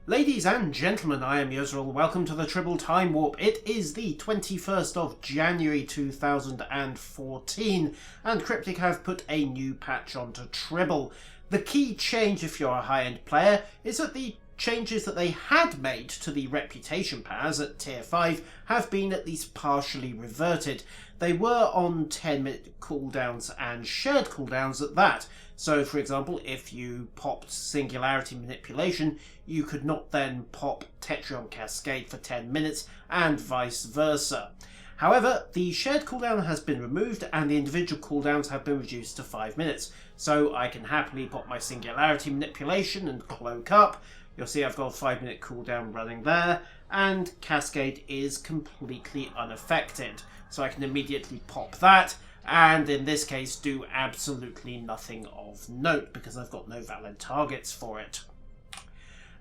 Ladies and gentlemen, I am Yusril. Welcome to the Tribble Timewarp. It is the 21st of January 2014, and Cryptic have put a new patch onto Tribble. The key change, if you're a high-end player, is that the changes that they had made to the reputation powers at Tier 5 have been at least partially reverted. They were on 10-minute cooldowns and shared cooldowns at that. So, for example, if you popped Singularity Manipulation, you could not then pop Tetrion Cascade for 10 minutes, and vice versa. However, the shared cooldown has been removed, and the individual cooldowns have been reduced to 5 minutes. So I can happily pop my Singularity Manipulation and Cloak up. You'll see I've got a 5-minute cooldown running there, and Cascade is completely unaffected. So I can immediately pop that, and in this case do absolutely nothing of note because I've got no valid targets for it.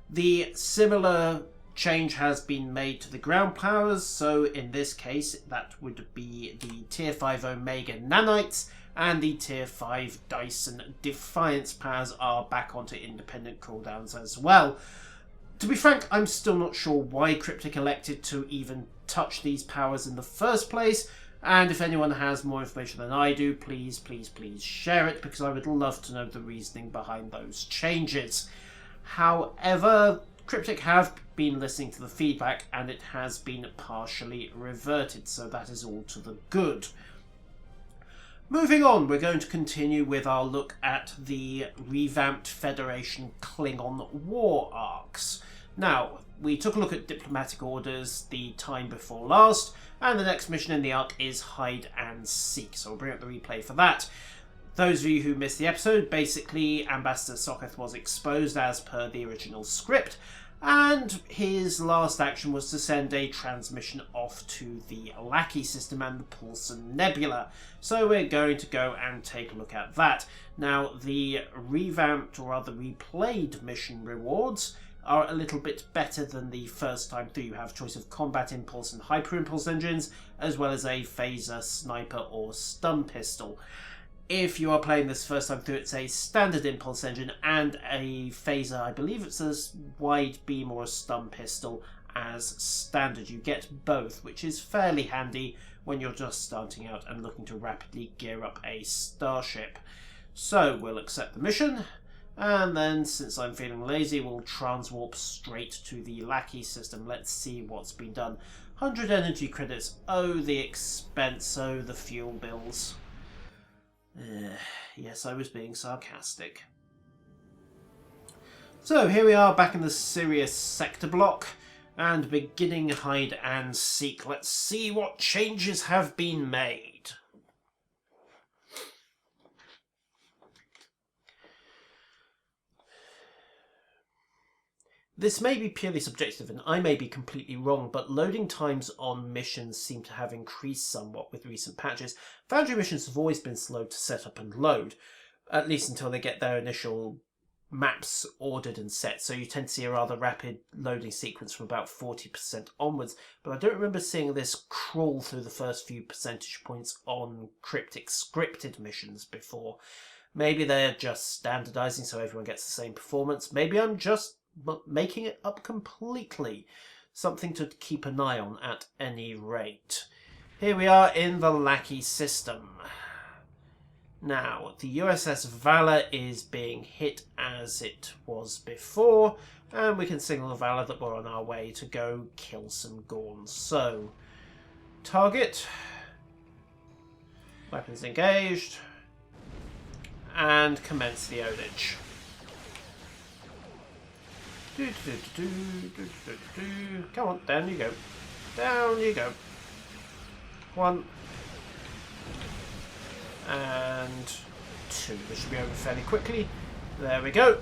The similar change has been made to the ground powers, so in this case that would be the Tier 5 Omega Nanites, and the Tier 5 Dyson Defiance powers are back onto independent cooldowns as well. To be frank, I'm still not sure why Cryptic elected to even touch these powers in the first place, and if anyone has more information than I do, please share it, because I would love to know the reasoning behind those changes. However, Cryptic have been listening to the feedback, and it has been partially reverted, so that is all to the good. Moving on, we're going to continue with our look at the revamped Federation Klingon war arcs. Now, we took a look at diplomatic orders the time before last, and the next mission in the arc is Hide and Seek, so we'll bring up the replay for that. Those of you who missed the episode, basically Ambassador Socketh was exposed as per the original script, and his last action was to send a transmission off to the Lackey system and the Paulson Nebula. So we're going to go and take a look at that. Now, the revamped, or rather replayed mission rewards are a little bit better than the first time through. You have a choice of combat impulse and hyper impulse engines, as well as a phaser, sniper or stun pistol. If you are playing this first time through, it's a standard impulse engine and a phaser. I believe it's a wide beam or a stun pistol as standard. You get both, which is fairly handy when you're just starting out and looking to rapidly gear up a starship. So we'll accept the mission, and then, since I'm feeling lazy, we'll transwarp straight to the Lackey system. Let's see what's been done. 100 energy credits. Oh, the expense. Oh, the fuel bills. Yes, I was being sarcastic. So here we are back in the Sirius sector block and beginning Hide and Seek. Let's see what changes have been made. This may be purely subjective and I may be completely wrong, but loading times on missions seem to have increased somewhat with recent patches. Foundry missions have always been slow to set up and load, at least until they get their initial maps ordered and set, so you tend to see a rather rapid loading sequence from about 40% onwards, but I don't remember seeing this crawl through the first few percentage points on Cryptic scripted missions before. Maybe they're just standardizing so everyone gets the same performance. Maybe I'm just making it up completely. Something to keep an eye on at any rate. Here we are in the Lackey system. Now, the USS Valor is being hit as it was before, and we can signal the Valor that we're on our way to go kill some Gorns. So, target, weapons engaged, and commence the ownage. Come on, down you go. Down you go. 1 and 2. This should be over fairly quickly. There we go.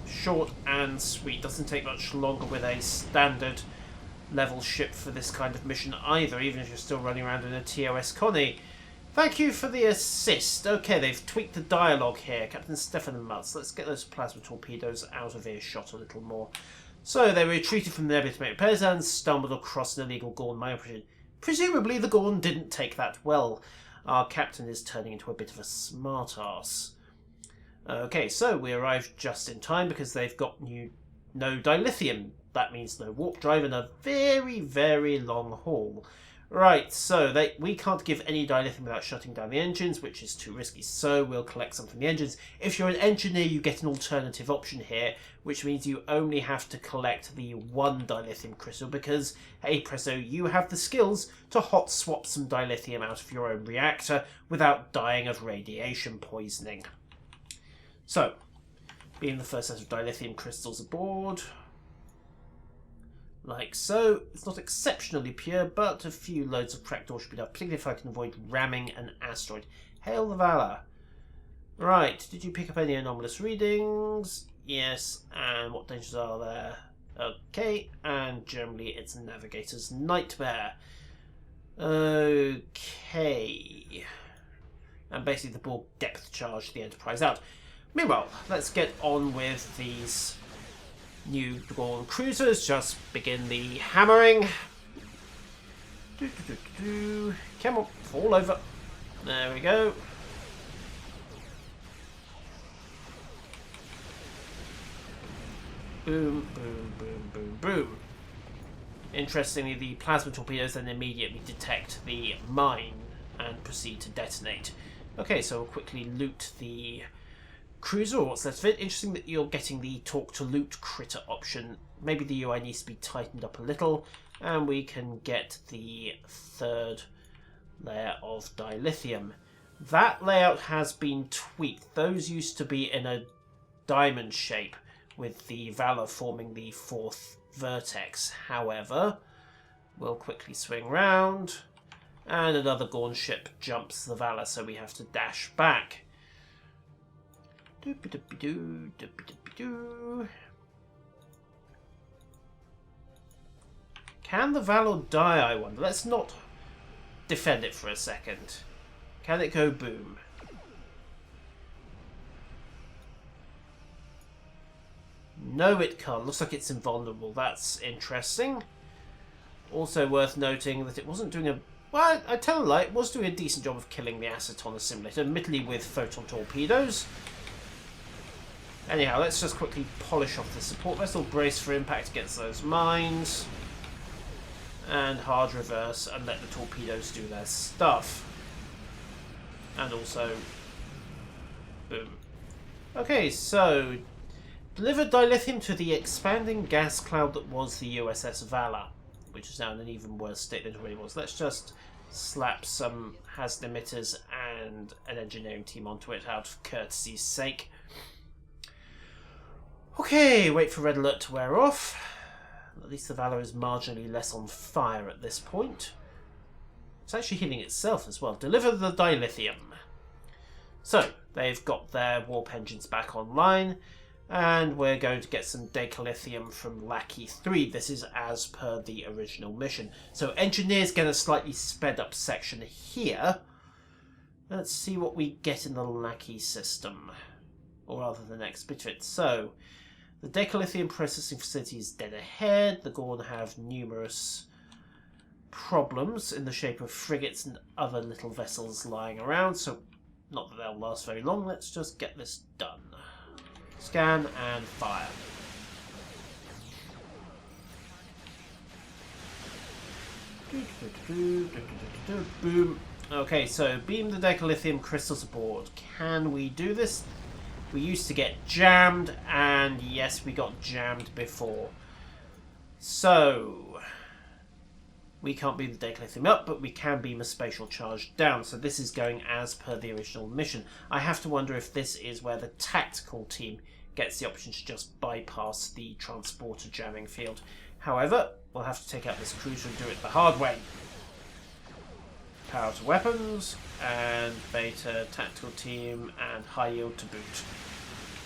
Short and sweet. Doesn't take much longer with a standard level ship for this kind of mission either, even if you're still running around in a TOS Connie. Thank you for the assist. Okay, they've tweaked the dialogue here. Captain Stefan Mutz. Let's get those plasma torpedoes out of earshot a little more. So, they retreated from the nebula to make repairs and stumbled across an illegal Gorn mine operation. Presumably the Gorn didn't take that well. Our captain is turning into a bit of a smart-ass. Okay, so we arrived just in time because they've got new no dilithium. That means no warp drive and a very, very long haul. Right, so we can't give any dilithium without shutting down the engines, which is too risky, so we'll collect some from the engines. If you're an engineer, you get an alternative option here, which means you only have to collect the one dilithium crystal because, hey presto, you have the skills to hot swap some dilithium out of your own reactor without dying of radiation poisoning. So, being the first set of dilithium crystals aboard, like so. It's not exceptionally pure, but a few loads of cracked ore should be enough, particularly if I can avoid ramming an asteroid. Hail the Valor. Right, did you pick up any anomalous readings? Yes, and what dangers are there? Okay, and generally it's a navigator's nightmare. Okay. And basically the Borg depth charged the Enterprise out. Meanwhile, let's get on with these new Gorn cruisers. Just begin the hammering. Come on, fall over. There we go. Boom, boom, boom, boom, boom. Interestingly, the plasma torpedoes then immediately detect the mine and proceed to detonate. Okay, so we'll quickly loot the cruiser, or what's left of it. Interesting that you're getting the talk to loot critter option. Maybe the UI needs to be tightened up a little, and we can get the third layer of dilithium. That layout has been tweaked. Those used to be in a diamond shape, with the Valor forming the fourth vertex. However, we'll quickly swing round, and another Gorn ship jumps the Valor, so we have to dash back. Can the Valor die, I wonder? Let's not defend it for a second. Can it go boom? No, it can't. Looks like it's invulnerable. That's interesting. Also worth noting that it wasn't doing a... Well, I tell a lie, it was doing a decent job of killing the Aceton assimilator, admittedly with photon torpedoes. Anyhow, let's just quickly polish off the support vessel, brace for impact against those mines, and hard reverse and let the torpedoes do their stuff. And also, boom. Okay, so deliver dilithium to the expanding gas cloud that was the USS Valor, which is now in an even worse state than it already was. Let's just slap some hazard emitters and an engineering team onto it out of courtesy's sake. Okay, wait for red alert to wear off. At least the Valor is marginally less on fire at this point. It's actually healing itself as well. Deliver the dilithium. So, they've got their warp engines back online, and we're going to get some decalithium from Lackey 3. This is as per the original mission. So, engineers get a slightly sped up section here. Let's see what we get in the Lackey system. Or rather, the next bit of it. So, the decalithium processing facility is dead ahead. The Gorn have numerous problems in the shape of frigates and other little vessels lying around, so not that they'll last very long. Let's just get this done. Scan and fire. Boom. Okay, so beam the decalithium crystals aboard. Can we do this? We used to get jammed, and yes, we got jammed before. So, we can't beam the decalithium up, but we can beam a spatial charge down. So this is going as per the original mission. I have to wonder if this is where the tactical team gets the option to just bypass the transporter jamming field. However, we'll have to take out this cruiser and do it the hard way. Power to weapons, and beta tactical team, and high yield to boot.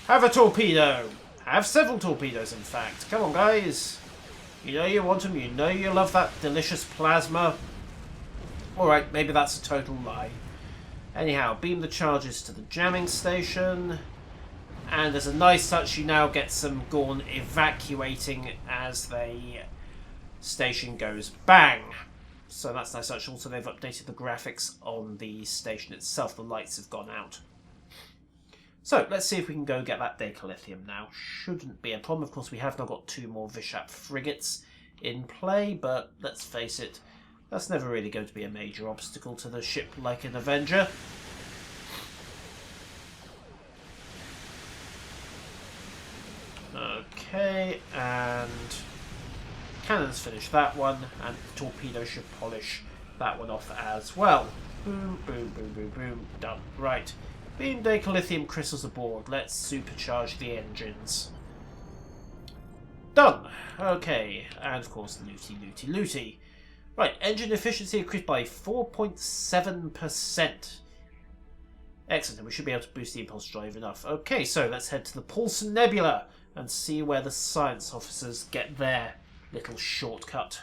Have a torpedo! Have several torpedoes, in fact. Come on, guys. You know you want them, you know you love that delicious plasma. Alright, maybe that's a total lie. Anyhow, beam the charges to the jamming station. And as a nice touch, you now get some Gorn evacuating as the station goes bang. So that's nice touch. Also, they've updated the graphics on the station itself. The lights have gone out. So, let's see if we can go get that decalithium now. Shouldn't be a problem. Of course, we have now got 2 more Vishap frigates in play, but let's face it, that's never really going to be a major obstacle to the ship like an Avenger. Okay, and cannons finish that one, and the torpedo should polish that one off as well. Boom, boom, boom, boom, boom, done. Right. Beam decalithium crystals aboard. Let's supercharge the engines. Done. Okay, and of course, looty, looty, looty. Right, engine efficiency increased by 4.7%. Excellent, and we should be able to boost the impulse drive enough. Okay, so let's head to the Paulson Nebula and see where the science officers get their little shortcut.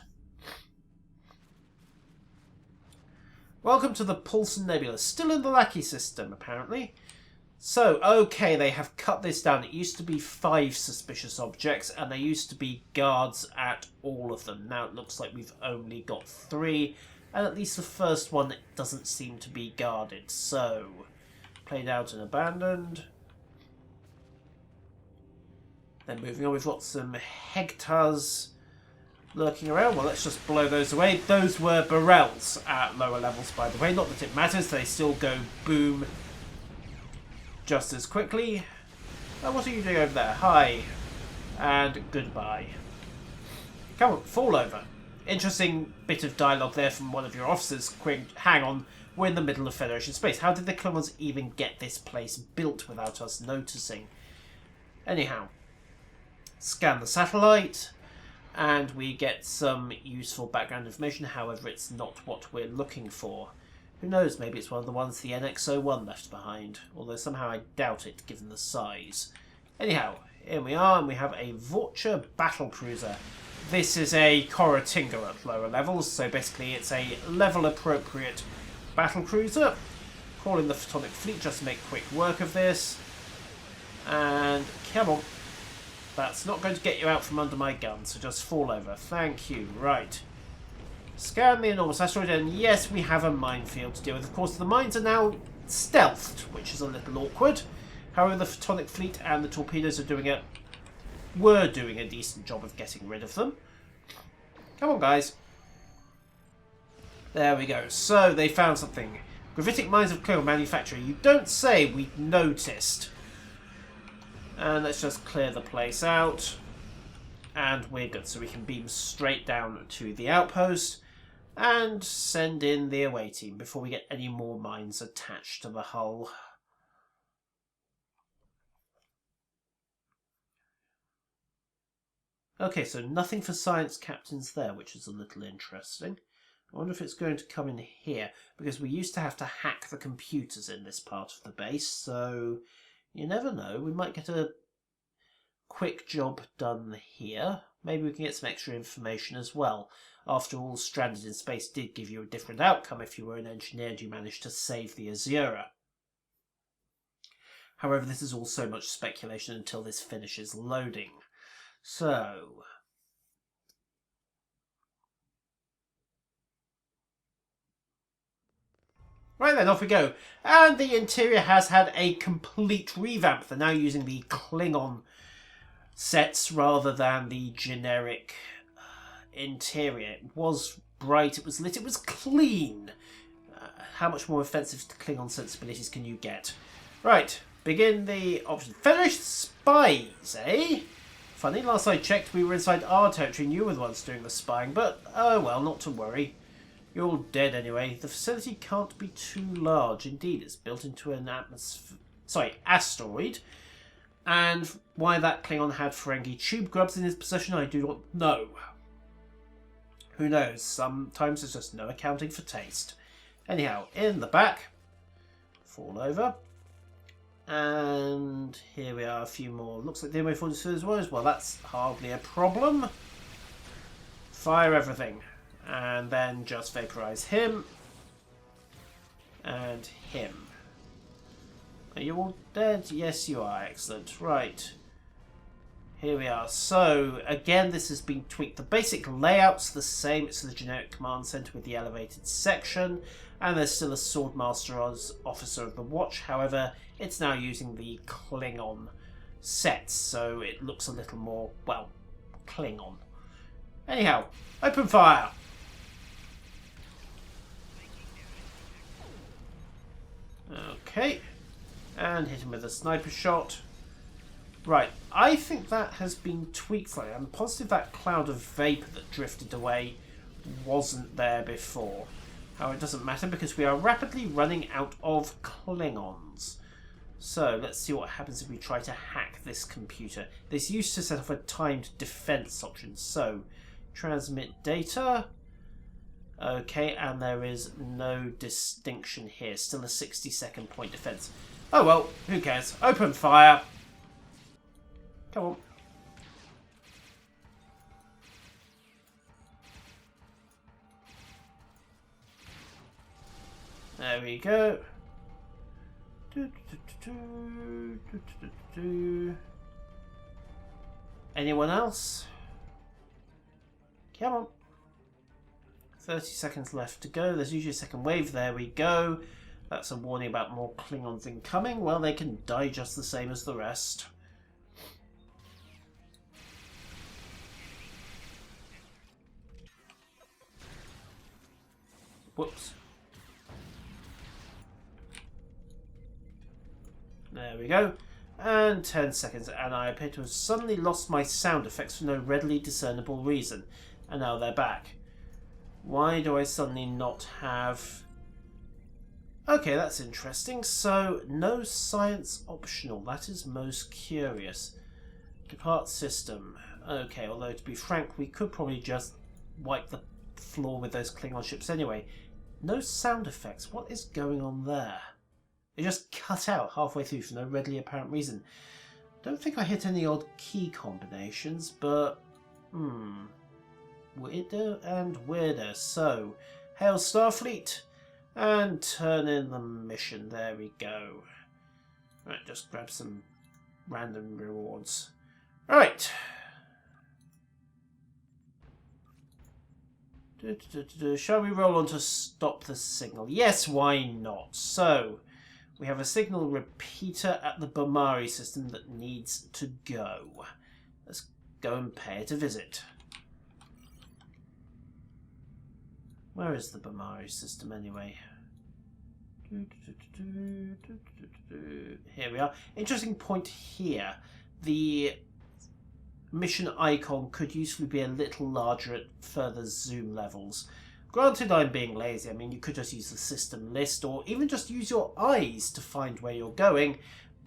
Welcome to the Paulson Nebula. Still in the Lackey system, apparently. So, okay, they have cut this down. It used to be 5 suspicious objects, and there used to be guards at all of them. Now it looks like we've only got 3, and at least the first one doesn't seem to be guarded. So, played out and abandoned. Then moving on, we've got some Hegtars lurking around. Well, let's just blow those away. Those were Barrels at lower levels, by the way. Not that it matters. They still go boom just as quickly. Oh, what are you doing over there? Hi. And goodbye. Come on, fall over. Interesting bit of dialogue there from one of your officers. Hang on, we're in the middle of Federation space. How did the Klingons even get this place built without us noticing? Anyhow, scan the satellite, and we get some useful background information. However, it's not what we're looking for. Who knows, maybe it's one of the ones the NX-01 left behind. Although somehow I doubt it, given the size. Anyhow, here we are, and we have a Vorcha battlecruiser. This is a Corotinga at lower levels, so basically it's a level-appropriate battlecruiser. Calling the Photonic Fleet just to make quick work of this. And come on. That's not going to get you out from under my gun, so just fall over. Thank you. Right. Scan the enormous asteroid, and yes, we have a minefield to deal with. Of course, the mines are now stealthed, which is a little awkward. However, the Photonic Fleet and the torpedoes were doing a decent job of getting rid of them. Come on, guys. There we go. So, they found something. Gravitic mines of Klingon manufacture. You don't say. We noticed. And let's just clear the place out. And we're good. So we can beam straight down to the outpost and send in the away team before we get any more mines attached to the hull. Okay, so nothing for science captains there, which is a little interesting. I wonder if it's going to come in here, because we used to have to hack the computers in this part of the base, so you never know. We might get a quick job done here. Maybe we can get some extra information as well. After all, Stranded in Space did give you a different outcome if you were an engineer and you managed to save the Azura. However, this is all so much speculation until this finishes loading. So, right then, off we go. And the interior has had a complete revamp. They're now using the Klingon sets rather than the generic interior. It was bright, it was lit, it was clean. How much more offensive to Klingon sensibilities can you get? Right, begin the option. Finished spies, eh? Funny, last I checked we were inside our territory and you were the ones doing the spying, but oh well, not to worry. You're all dead anyway. The facility can't be too large. Indeed, it's built into an asteroid. And why that Klingon had Ferengi tube grubs in his possession, I do not know. Who knows? Sometimes there's just no accounting for taste. Anyhow, in the back, fall over. And here we are, a few more. Looks like the MA-42 as well. Well, that's hardly a problem. Fire everything. And then just vaporize him. And him. Are you all dead? Yes, you are. Excellent. Right. Here we are. So, again, this has been tweaked. The basic layout's the same. It's the generic command center with the elevated section. And there's still a Swordmaster as Officer of the Watch. However, it's now using the Klingon sets. So it looks a little more, well, Klingon. Anyhow, open fire! Okay. And hit him with a sniper shot. Right, I think that has been tweaked slightly. I'm positive that cloud of vapour that drifted away wasn't there before. However, it doesn't matter because we are rapidly running out of Klingons. So, let's see what happens if we try to hack this computer. This used to set off a timed defence option. So, transmit data. Okay, and there is no distinction here. Still a 60-second point defence. Oh well, who cares? Open fire! Come on. There we go. Anyone else? Come on. 30 seconds left to go. There's usually a second wave. There we go. That's a warning about more Klingons incoming. Well, they can die just the same as the rest. Whoops. There we go. And 10 seconds, and I appear to have suddenly lost my sound effects for no readily discernible reason. And now they're back. Why do I suddenly not have... Okay, that's interesting. So, no science optional. That is most curious. Depart system. Okay, although to be frank, we could probably just wipe the floor with those Klingon ships anyway. No sound effects. What is going on there? It just cut out halfway through for no readily apparent reason. Don't think I hit any odd key combinations, but... Weirder and weirder. So, hail Starfleet, and turn in the mission. There we go. Right, just grab some random rewards. Right. Shall we roll on to stop the signal? Yes, why not? So, we have a signal repeater at the Bomari system that needs to go. Let's go and pay it a visit. Where is the Bomari system anyway? Here we are. Interesting point here. The mission icon could usefully be a little larger at further zoom levels. Granted, I'm being lazy. I mean, you could just use the system list or even just use your eyes to find where you're going,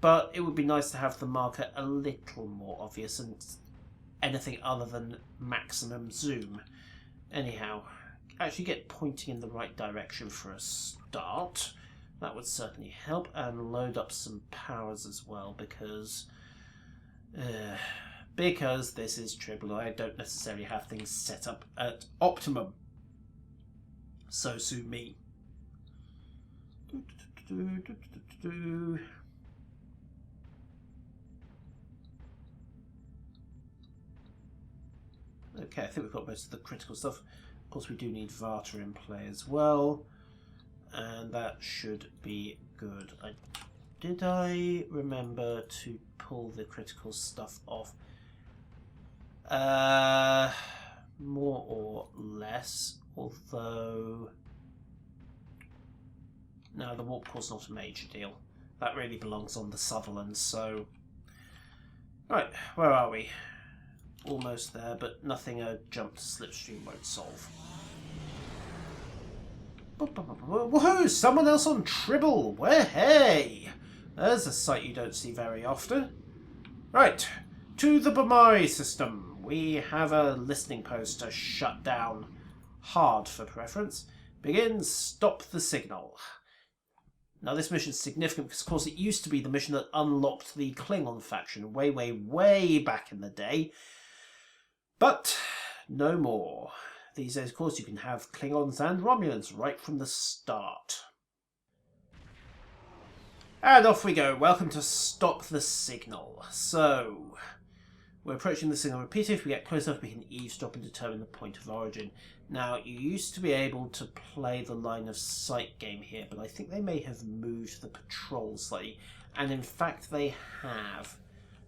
but it would be nice to have the marker a little more obvious and anything other than maximum zoom. Anyhow, actually get pointing in the right direction for a start. That would certainly help, and load up some powers as well because this is Tribble. I don't necessarily have things set up at optimum. So sue me. Okay, I think we've got most of the critical stuff. Of course, we do need Varta in play as well, and that should be good. Did I remember to pull the critical stuff off? More or less, although... No, the warp core's not a major deal. That really belongs on the Sutherland, so... Right, where are we? Almost there, but nothing a jump to slipstream won't solve. Woohoo! Someone else on Tribble! Where hey! There's a sight you don't see very often. Right, to the Bomari system. We have a listening post to shut down. Hard for preference. Begin stop the signal. Now this mission is significant because of course it used to be the mission that unlocked the Klingon faction way, way, way back in the day. But no more. These days, of course, you can have Klingons and Romulans right from the start. And off we go. Welcome to Stop the Signal. So, We're approaching the signal repeater. If we get close enough, we can eavesdrop and determine the point of origin. Now, you used to be able to play the line of sight game here, but I think they may have moved the patrol slightly. And in fact, they have.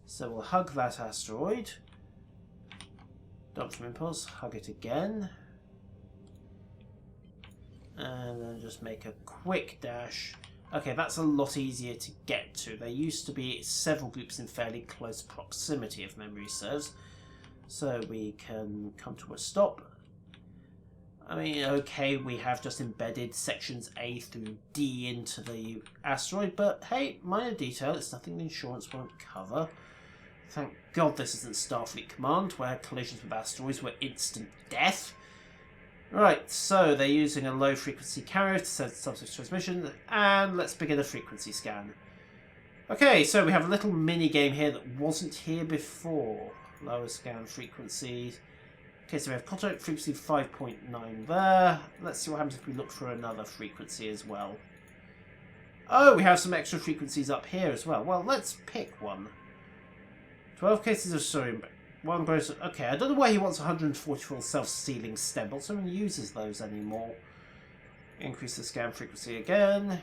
So we'll hug that asteroid. Dump from impulse. Hug it again. And then just make a quick dash. Okay, that's a lot easier to get to. There used to be several groups in fairly close proximity, if memory serves. So we can come to a stop. I mean, okay, we have just embedded sections A through D into the asteroid, but hey, minor detail, it's nothing the insurance won't cover. Thank God this isn't Starfleet Command, where collisions with asteroids were instant death. Right, so they're using a low-frequency carrier to send subsystem transmission, and let's begin a frequency scan. Okay, so we have a little mini-game here that wasn't here before. Lower scan frequency. Okay, so we have contact frequency 5.9 there. Let's see what happens if we look for another frequency as well. Oh, we have some extra frequencies up here as well. Well, let's pick one. 12 cases of sodium. One gross. Okay, I don't know why he wants 144 self-sealing stem bolts. No one uses those anymore. Increase the scan frequency again.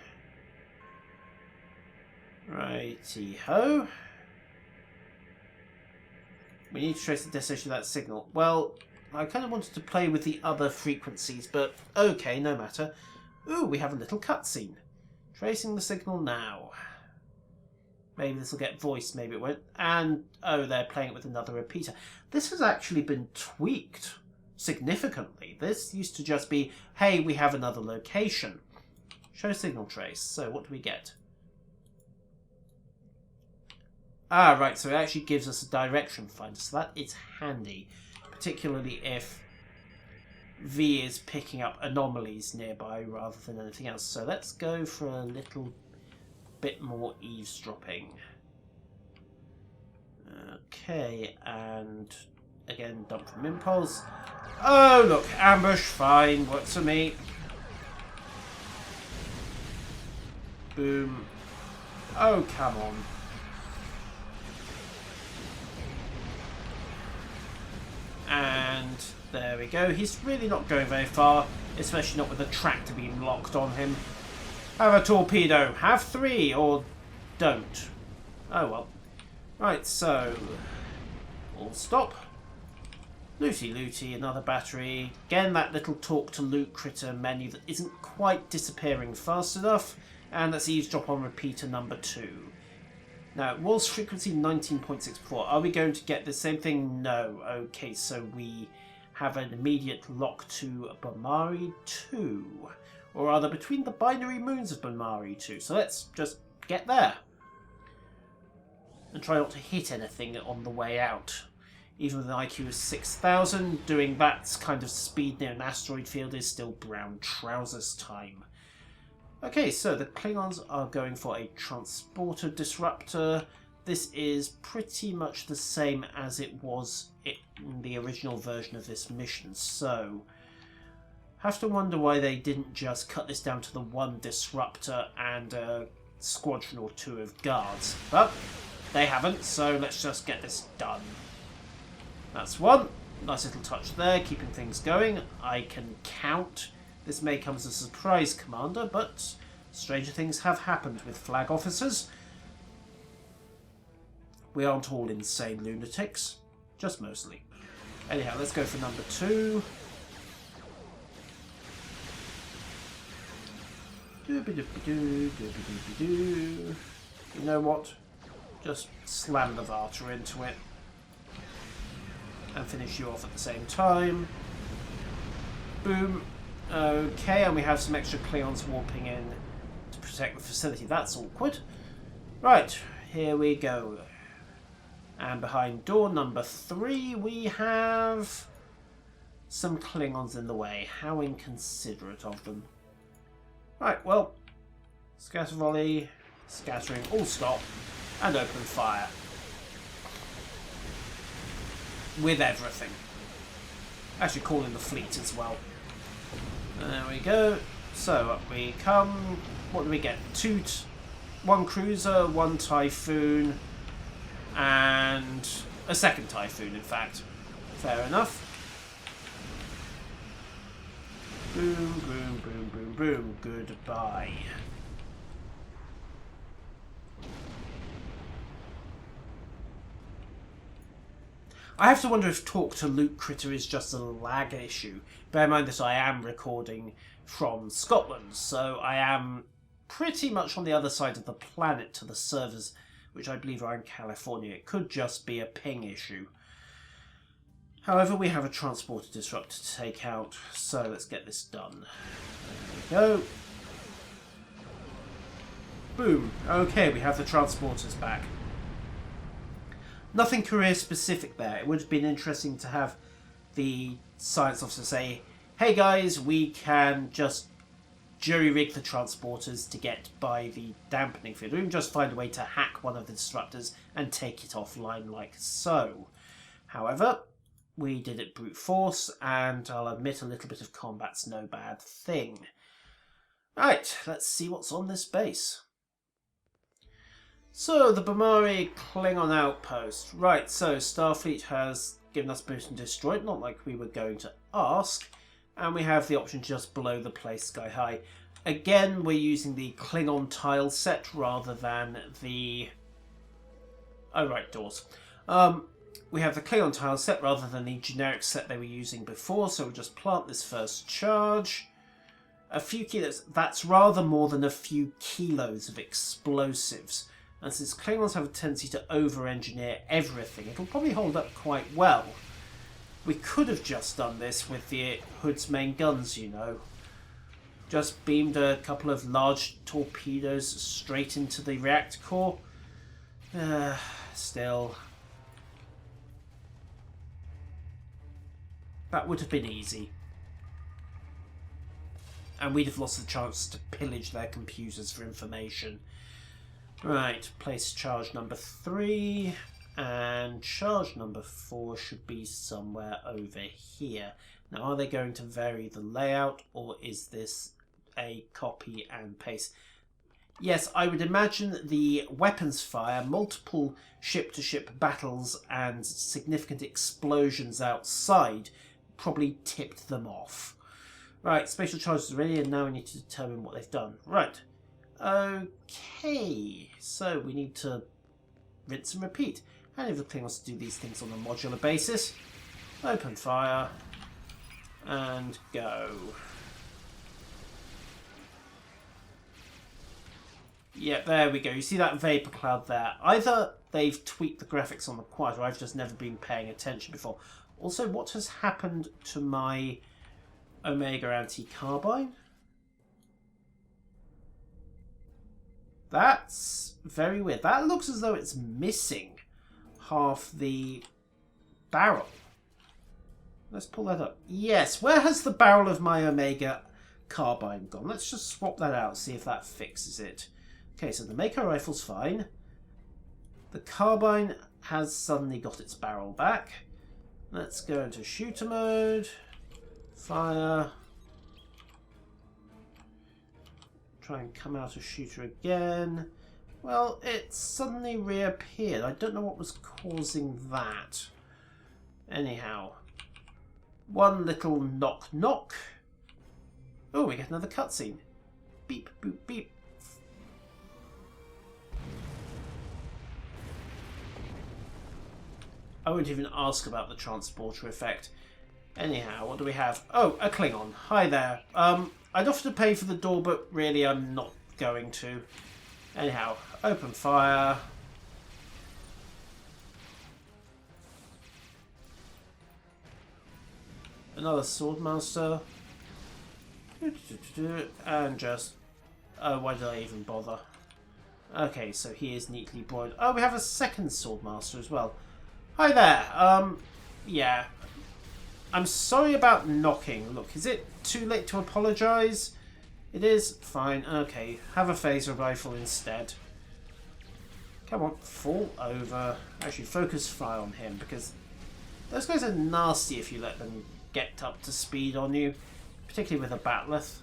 Righty-ho. We need to trace the destination of that signal. Well, I kind of wanted to play with the other frequencies, but okay, no matter. Ooh, we have a little cutscene. Tracing the signal now. Maybe this will get voiced, maybe it won't. And, oh, they're playing it with another repeater. This has actually been tweaked significantly. This used to just be, hey, we have another location. Show signal trace. So what do we get? Ah, right, so it actually gives us a direction finder. So that is handy, particularly if V is picking up anomalies nearby rather than anything else. So let's go for a little bit more eavesdropping. Okay, and again, dump from impulse. Oh, look, ambush, fine, works for me. Boom. Oh, come on. And there we go. He's really not going very far, especially not with the tractor beam locked on him. Have a torpedo. Have 3, or don't. Oh well. Right, so all stop. Looty looty, another battery. Again, that little talk to loot critter menu that isn't quite disappearing fast enough. And let's eavesdrop on repeater number 2. Now, it was frequency 19.64. Are we going to get the same thing? No. Okay, so we have an immediate lock to Bomari 2. Or rather, between the binary moons of Bomari 2. So let's just get there. And try not to hit anything on the way out. Even with an IQ of 6,000, doing that kind of speed near an asteroid field is still brown trousers time. Okay, so the Klingons are going for a transporter disruptor. This is pretty much the same as it was in the original version of this mission, so have to wonder why they didn't just cut this down to the one disruptor and a squadron or 2 of guards. But they haven't, so let's just get this done. That's one. Nice little touch there, keeping things going. I can count. This may come as a surprise, Commander, but stranger things have happened with flag officers. We aren't all insane lunatics, just mostly. Anyhow, let's go for number 2. You know what? Just slam the Varta into it and finish you off at the same time. Boom. Okay, and we have some extra Klingons warping in to protect the facility. That's awkward. Right, here we go. And behind door number 3, we have some Klingons in the way. How inconsiderate of them. Right, well, scatter volley, scattering, all stop, and open fire. With everything. Actually call in the fleet as well. There we go. So up we come. What do we get? 1 cruiser, 1 Typhoon, and A second typhoon, in fact. Fair enough. Boom, boom, boom, boom, boom. Goodbye. I have to wonder if talk to Luke Critter is just a lag issue. Bear in mind that I am recording from Scotland, so I am pretty much on the other side of the planet to the servers, which I believe are in California. It could just be a ping issue. However, we have a transporter disruptor to take out, so let's get this done. There we go. Boom. Okay, we have the transporters back. Nothing career specific there. It would have been interesting to have the science officer say, hey guys, we can just jury-rig the transporters to get by the dampening field. We can just find a way to hack one of the disruptors and take it offline like so. However, we did it brute force, and I'll admit a little bit of combat's no bad thing. Right, let's see what's on this base. So, the Bamari Klingon outpost. Right, so Starfleet has given us boost and destroyed, not like we were going to ask. And we have the option to just blow the place sky high. Again, we're using the Klingon tile set rather than the... Oh, right, doors. We have the Klingon tile set rather than the generic set they were using before, so we'll just plant this first charge. A few kilos, that's rather more than a few kilos of explosives. And since Klingons have a tendency to over-engineer everything, it'll probably hold up quite well. We could have just done this with the Hood's main guns, you know. Just beamed a couple of large torpedoes straight into the reactor core. Still. That would have been easy. And we'd have lost the chance to pillage their computers for information. Right, place charge number 3, and charge number 4 should be somewhere over here. Now, are they going to vary the layout, or is this a copy and paste? Yes, I would imagine the weapons fire, multiple ship-to-ship battles, and significant explosions outside probably tipped them off. Right, spatial charges are ready, and now we need to determine what they've done. Right. Okay, so we need to rinse and repeat. Any of the Klingons to do these things on a modular basis. Open fire and go. Yeah, there we go. You see that vapor cloud there? Either they've tweaked the graphics on the quad, or I've just never been paying attention before. Also, what has happened to my Omega anti-carbine? That's very weird. That looks as though it's missing half the barrel. Let's pull that up. Yes, where has the barrel of my Omega carbine gone? Let's just swap that out, see if that fixes it. Okay, so the Mako rifle's fine. The carbine has suddenly got its barrel back. Let's go into shooter mode. Fire. Try and come out of shooter again. Well, it suddenly reappeared. I don't know what was causing that. Anyhow. One little knock knock. Oh, we get another cutscene. Beep, boop, beep. I won't even ask about the transporter effect. Anyhow, what do we have? Oh, a Klingon. Hi there. I'd offer to pay for the door, but really I'm not going to. Anyhow, open fire. Another Swordmaster. And just... Oh, why did I even bother? Okay, so he is neatly broiled. Oh, we have a second Swordmaster as well. Hi there. Yeah. I'm sorry about knocking. Look, is it too late to apologise? It is? Fine. Okay. Have a phaser rifle instead. Come on. Fall over. Actually, focus fire on him, because those guys are nasty if you let them get up to speed on you. Particularly with a bat'leth.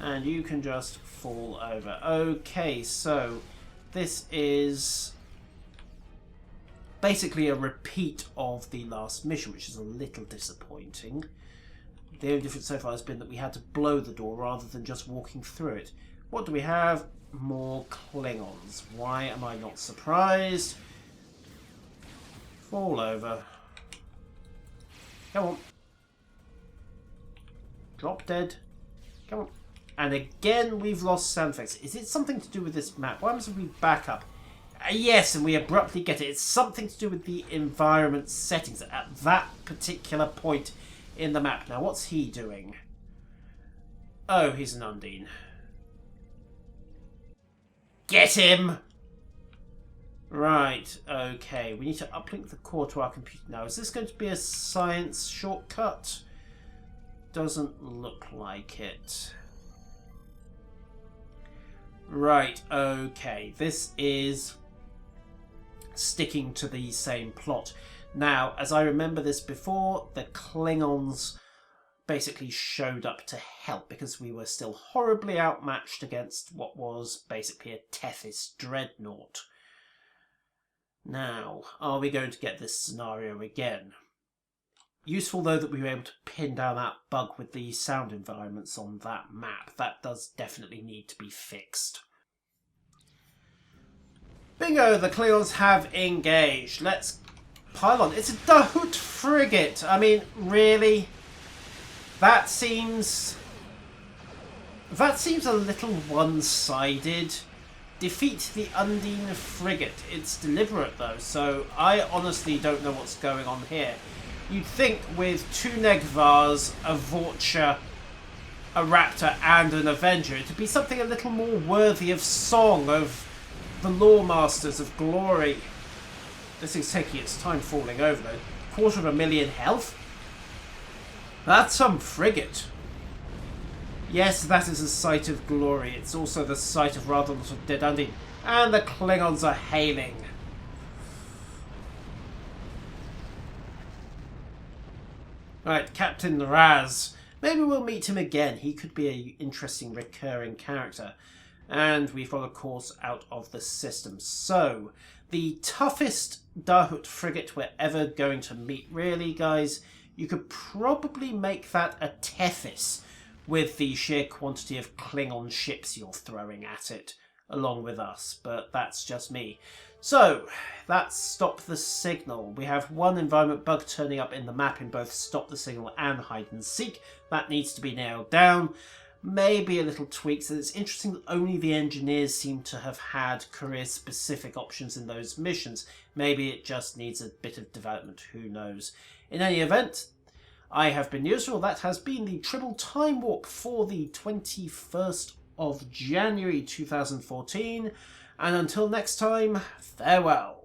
And you can just fall over. Okay, so this is basically a repeat of the last mission, which is a little disappointing. The only difference so far has been that we had to blow the door rather than just walking through it. What do we have? More Klingons. Why am I not surprised? Fall over. Come on. Drop dead. Come on. And again, we've lost sound effects. Is it something to do with this map? What happens if we back up? Yes, and we abruptly get it. It's something to do with the environment settings at that particular point in the map. Now, what's he doing? Oh, he's an Undine. Get him! Right, okay. We need to uplink the core to our computer now. Is this going to be a science shortcut? Doesn't look like it. Right, okay. This is sticking to the same plot. Now, as I remember this before, the Klingons basically showed up to help because we were still horribly outmatched against what was basically a Tethys dreadnought. Now, are we going to get this scenario again? Useful though that we were able to pin down that bug with the sound environments on that map. That does definitely need to be fixed. Bingo, the Klingons have engaged. Let's pile on. It's a Dahut frigate. I mean, really? That seems a little one-sided. Defeat the Undine frigate. It's deliberate though, so I honestly don't know what's going on here. You'd think with two Negvars, a Vorcha, a Raptor and an Avenger, it'd be something a little more worthy of song, of the Lore Masters of Glory. This thing's taking its time falling over though. 250,000 health? That's some frigate. Yes, that is a sight of glory. It's also the sight of rather a lot of dead Undine. And the Klingons are hailing. Right, Captain Raz. Maybe we'll meet him again. He could be an interesting recurring character. And we've got a course out of the system. So, the toughest Dahut frigate we're ever going to meet, really, guys. You could probably make that a Tethys with the sheer quantity of Klingon ships you're throwing at it, along with us. But that's just me. So, that's Stop the Signal. We have one environment bug turning up in the map in both Stop the Signal and Hide and Seek. That needs to be nailed down. Maybe a little tweaks. And it's interesting that only the engineers seem to have had career-specific options in those missions. Maybe it just needs a bit of development. Who knows? In any event, I have been Yusril. That has been the Tribble Timewarp for the 21st of January 2014. And until next time, farewell.